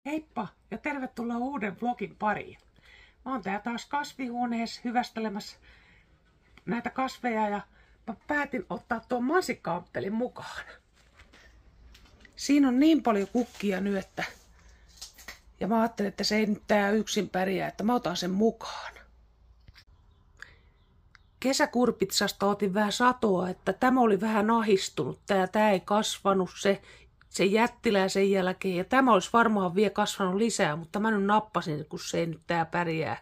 Heippa ja tervetuloa uuden vlogin pariin. Mä oon täällä taas kasvihuoneessa hyvästelemässä näitä kasveja ja mä päätin ottaa tuon mansikkaampelin mukaan. Siinä on niin paljon kukkia nyt, ja mä ajattelin, että se ei nyt tää yksin pärjää, että mä otan sen mukaan. Kesäkurpitsasta otin vähän satoa, että tämä oli vähän ahistunut. Tää ei kasvanut se jättilää sen jälkeen. Ja tämä olisi varmaan vielä kasvanut lisää, mutta mä nyt nappasin, kun se ei nyt tää pärjää.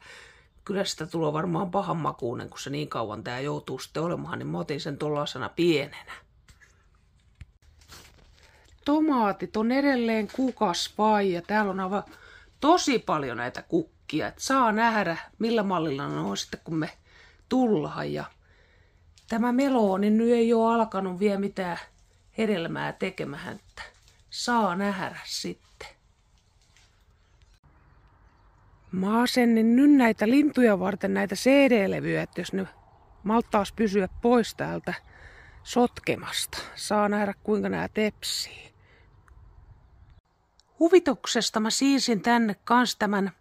Kyllä sitä tulee varmaan pahan makuunen, kun se niin kauan tää joutuu sitten olemaan, niin mä otin sen tuollaisena pienenä. Tomaatit on edelleen kukas vai, ja täällä on aivan tosi paljon näitä kukkia. Et saa nähdä, millä mallilla ne on sitten, kun me tullaan. Ja tämä melooni nyt ei ole alkanut vielä mitään hedelmää tekemään, että saa nähdä sitten. Mä asennin nyt näitä lintuja varten näitä CD-levyjä, että jos ne malttaisi pysyä pois täältä sotkemasta. Saa nähdä, kuinka nämä tepsii. Huvituksesta mä siirsin tänne kans tämän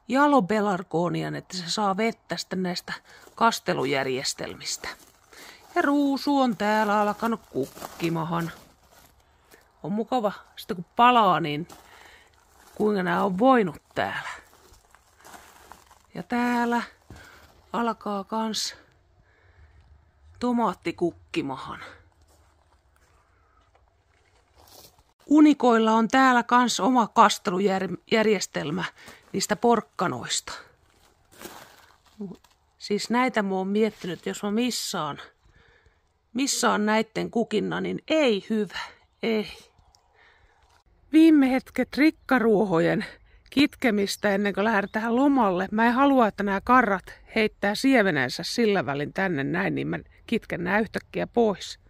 jalobelargonian, että se saa vettä sitten näistä kastelujärjestelmistä. Ja ruusu on täällä alkanut kukkimahan. On mukava sitten kun palaa, niin kuinka nämä on voinut täällä. Ja täällä alkaa kans tomaatti kukkimahan. Unikoilla on täällä kans oma kastelujärjestelmä niistä porkkanoista. Siis näitä mä oon miettinyt, että jos mä missaan näitten kukinna, niin ei hyvä, ei. Viime hetket rikkaruohojen kitkemistä ennen kuin lähdetään lomalle. Mä en halua, että nämä karrat heittää siemenensä sillä välin tänne näin, niin mä kitken nämä yhtäkkiä pois.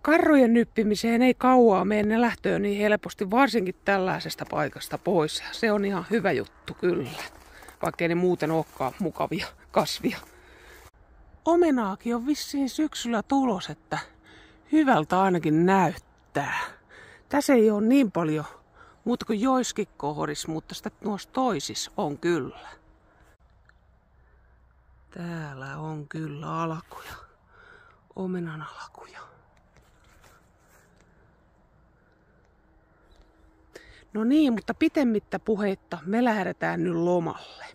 Karrojen nyppimiseen ei kauaa mene, ne lähtöön niin helposti, varsinkin tällaisesta paikasta pois. Se on ihan hyvä juttu kyllä, vaikka ei ne muuten olekaan mukavia kasvia. Omenaakin on vissiin syksyllä tulos, että hyvältä ainakin näyttää. Tässä ei ole niin paljon muuta kuin joiskin kohdissa, mutta sitä noissa toisissa on kyllä. Täällä on kyllä alkuja, omenan alkuja. No niin, mutta pitemmittä puheitta me lähdetään nyt lomalle.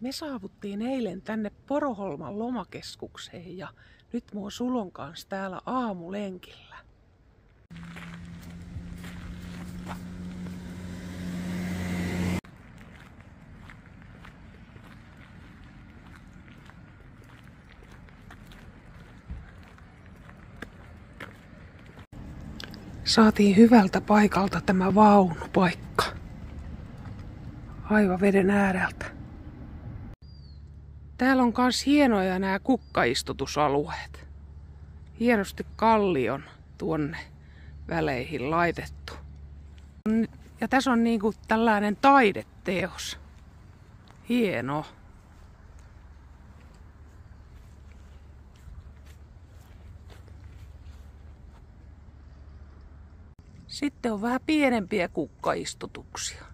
Me saavuttiin eilen tänne Poroholman lomakeskukseen ja nyt mä oon Sulon kanssa täällä aamulenkillä. Saatiin hyvältä paikalta tämä vaunupaikka. Aivan veden ääreltä. Täällä on kans hienoja nämä kukkaistutusalueet. Hienosti kallion tuonne väleihin laitettu. Ja tässä on niinku tällainen taideteos. Hieno. Sitten on vähän pienempiä kukkaistutuksia.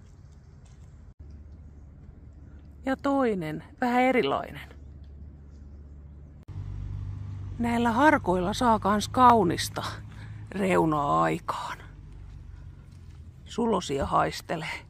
Ja toinen, vähän erilainen. Näillä harkoilla saa kans kaunista reunaa aikaan. sulosia haistelee.